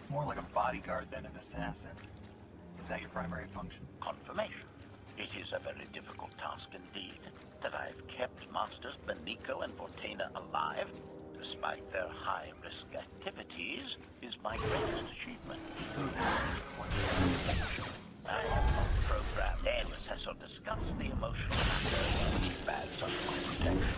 More like a bodyguard than an assassin. Is that your primary function? Confirmation. It is a very difficult task indeed. That I've kept Masters Beniko and Vortena alive, despite their high-risk activities, is my greatest achievement. I have not programmed Amos has to discuss the emotional matter which bears under my protection.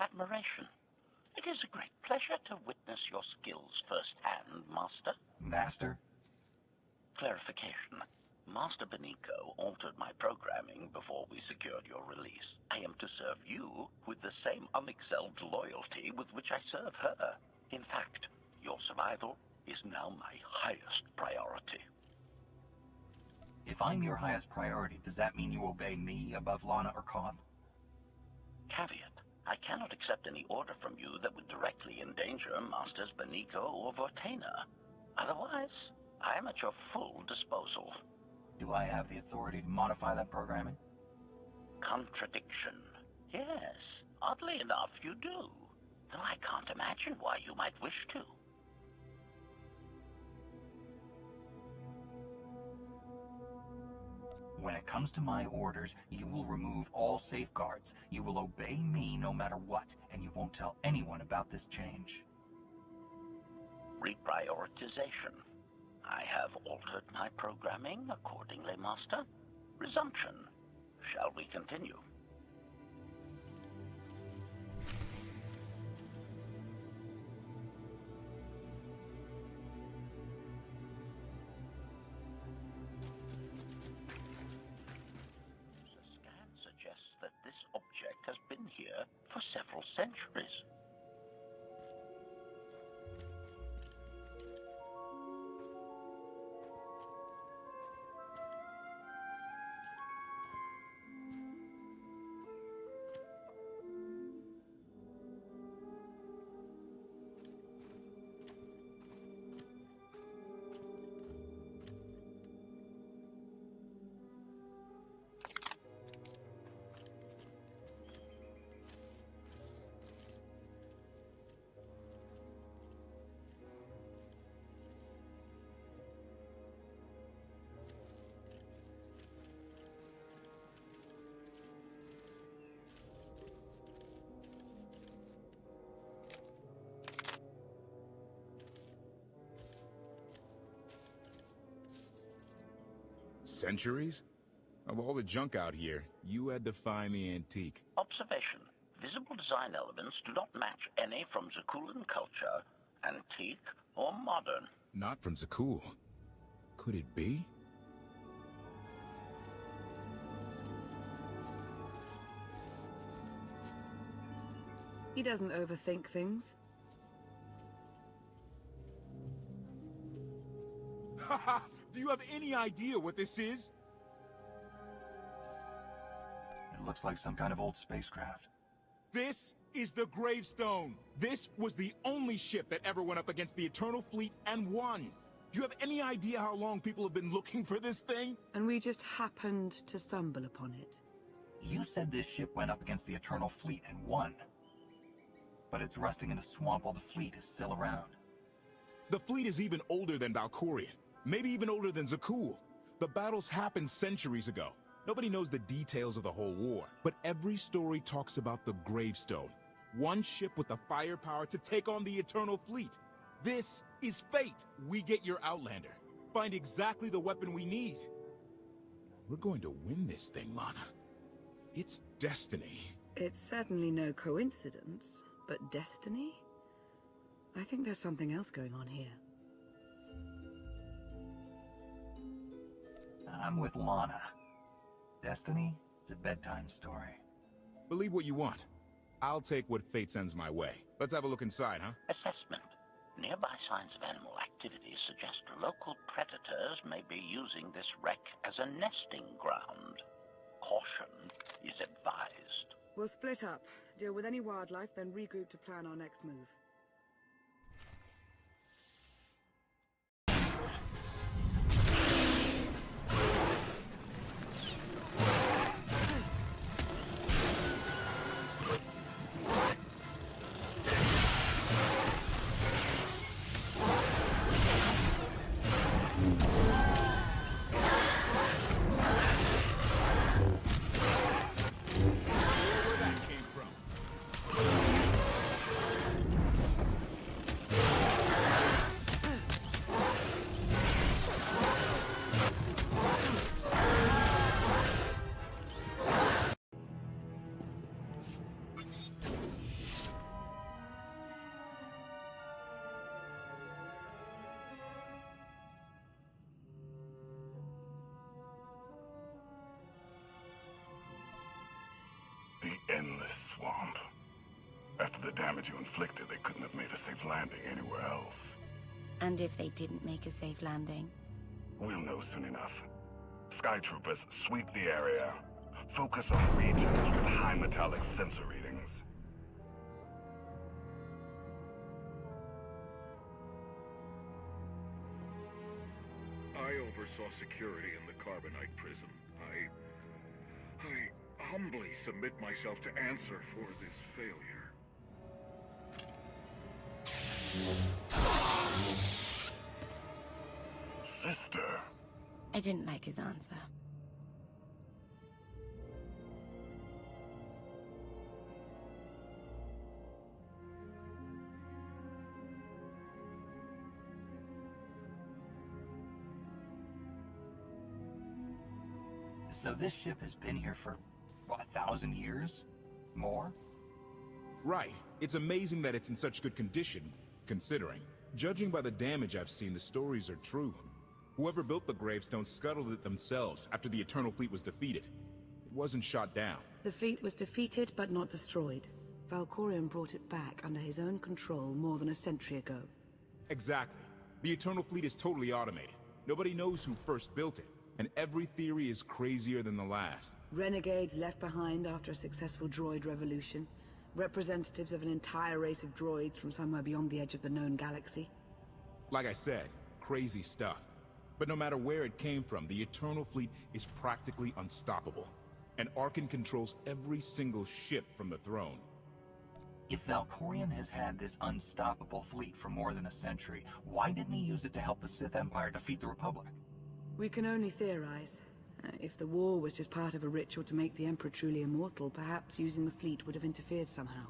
Admiration. It is a great pleasure to witness your skills firsthand, Master. Master? Clarification. Master Beniko altered my programming before we secured your release. I am to serve you with the same unexcelled loyalty with which I serve her. In fact, your survival is now my highest priority. If I'm your highest priority, does that mean you obey me above Lana or Koth? Caveat. I cannot accept any order from you that would directly endanger Masters Beniko or Vortena. Otherwise, I am at your full disposal. Do I have the authority to modify that programming? Contradiction. Yes, oddly enough, you do. Though I can't imagine why you might wish to. When it comes to my orders, you will remove all safeguards. You will obey me no matter what, and you won't tell anyone about this change. Reprioritization. I have altered my programming accordingly, Master. Resumption. Shall we continue? The scan suggests that this object has been here for several centuries. Centuries? Of all the junk out here, you had to find the antique. Observation. Visible design elements do not match any from Zakulan culture, antique or modern. Not from Zakul. Could it be? He doesn't overthink things. Haha! Do you have any idea what this is? It looks like some kind of old spacecraft. This is the gravestone. This was the only ship that ever went up against the Eternal Fleet and won. Do you have any idea how long people have been looking for this thing? And we just happened to stumble upon it. You said this ship went up against the Eternal Fleet and won. But it's rusting in a swamp while the fleet is still around. The fleet is even older than Valkorion. Maybe even older than Zakul. The battles happened centuries ago. Nobody knows the details of the whole war. But every story talks about the Gravestone. One ship with the firepower to take on the Eternal Fleet. This is fate. We get your Outlander. Find exactly the weapon we need. We're going to win this thing, Lana. It's destiny. It's certainly no coincidence, but destiny? I think there's something else going on here. I'm with Lana. Destiny is a bedtime story. Believe what you want. I'll take what fate sends my way. Let's have a look inside, huh? Assessment. Nearby signs of animal activity suggest local predators may be using this wreck as a nesting ground. Caution is advised. We'll split up, deal with any wildlife, then regroup to plan our next move. The endless swamp. After the damage you inflicted, they couldn't have made a safe landing anywhere else. And if they didn't make a safe landing? We'll know soon enough. Sky Troopers, sweep the area. Focus on regions with high metallic sensor readings. I oversaw security in the Carbonite prison. I humbly submit myself to answer for this failure. Sister. I didn't like his answer. So this ship has been here for, what, 1,000 years? More? Right. It's amazing that it's in such good condition, considering. Judging by the damage I've seen, the stories are true. Whoever built the gravestone scuttled it themselves after the Eternal Fleet was defeated. It wasn't shot down. The fleet was defeated but not destroyed. Valkorion brought it back under his own control more than a century ago. Exactly. The Eternal Fleet is totally automated. Nobody knows who first built it, and every theory is crazier than the last. Renegades left behind after a successful droid revolution. Representatives of an entire race of droids from somewhere beyond the edge of the known galaxy. Like I said, crazy stuff. But no matter where it came from, the Eternal Fleet is practically unstoppable. And Arkan controls every single ship from the throne. If Valkorion has had this unstoppable fleet for more than a century, why didn't he use it to help the Sith Empire defeat the Republic? We can only theorize. If the war was just part of a ritual to make the Emperor truly immortal, perhaps using the fleet would have interfered somehow.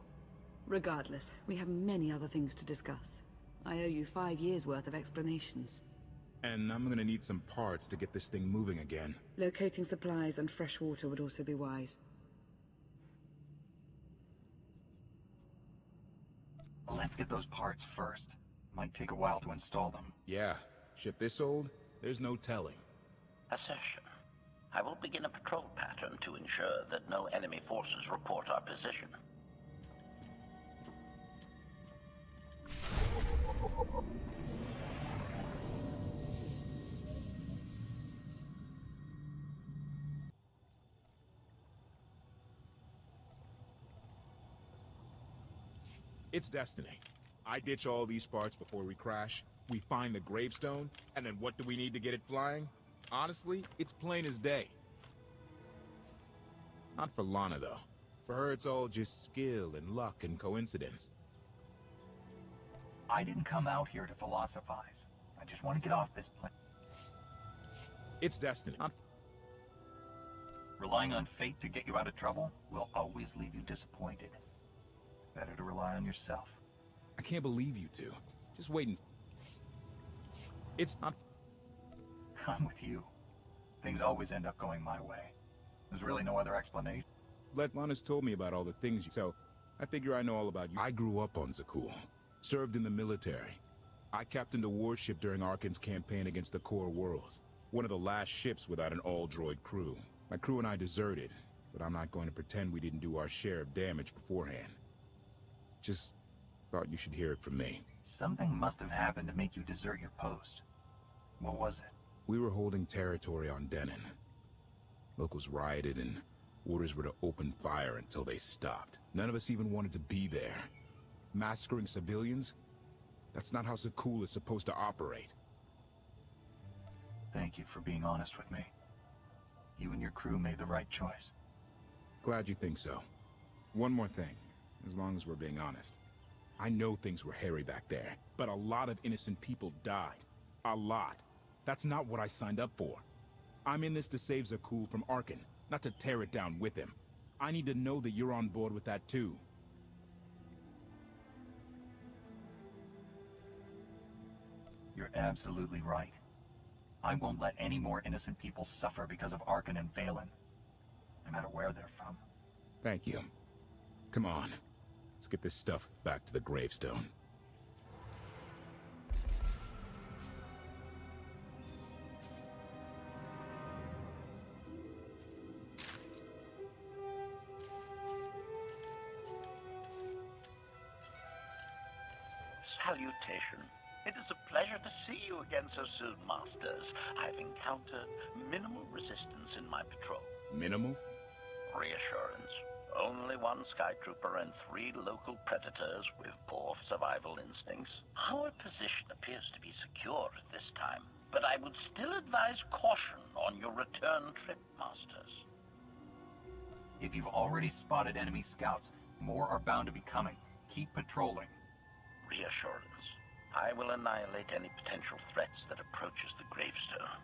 Regardless, we have many other things to discuss. I owe you 5 years' worth of explanations. And I'm gonna need some parts to get this thing moving again. Locating supplies and fresh water would also be wise. Let's get those parts first. Might take a while to install them. Yeah, ship this old? There's no telling. Assertion. I will begin a patrol pattern to ensure that no enemy forces report our position. It's destiny. I ditch all these parts before we crash. We find the gravestone, and then what do we need to get it flying? Honestly, it's plain as day. Not for Lana, though. For her, it's all just skill and luck and coincidence. I didn't come out here to philosophize. I just want to get off this plane. It's destiny. Relying on fate to get you out of trouble will always leave you disappointed. Better to rely on yourself. I can't believe you two. Just wait and... It's not... I'm with you. Things always end up going my way. There's really no other explanation. Lana's told me about all the things you... So, I figure I know all about you. I grew up on Zakul. Served in the military. I captained a warship during Arkan's campaign against the Core Worlds. One of the last ships without an all-droid crew. My crew and I deserted, but I'm not going to pretend we didn't do our share of damage beforehand. Just thought you should hear it from me. Something must have happened to make you desert your post. What was it? We were holding territory on Denon. Locals rioted and orders were to open fire until they stopped. None of us even wanted to be there. Massacring civilians? That's not how Zakul is supposed to operate. Thank you for being honest with me. You and your crew made the right choice. Glad you think so. One more thing, as long as we're being honest. I know things were hairy back there, but a lot of innocent people died. A lot. That's not what I signed up for. I'm in this to save Zakul from Arkan, not to tear it down with him. I need to know that you're on board with that too. You're absolutely right. I won't let any more innocent people suffer because of Arkan and Valen. No matter where they're from. Thank you. Come on. Let's get this stuff back to the gravestone. Salutation. It is a pleasure to see you again so soon, Masters. I've encountered minimal resistance in my patrol. Minimal? Reassurance. Only one Skytrooper and 3 local predators with poor survival instincts. Our position appears to be secure at this time, but I would still advise caution on your return trip, Masters. If you've already spotted enemy scouts, more are bound to be coming. Keep patrolling. Reassurance. I will annihilate any potential threats that approaches the gravestone.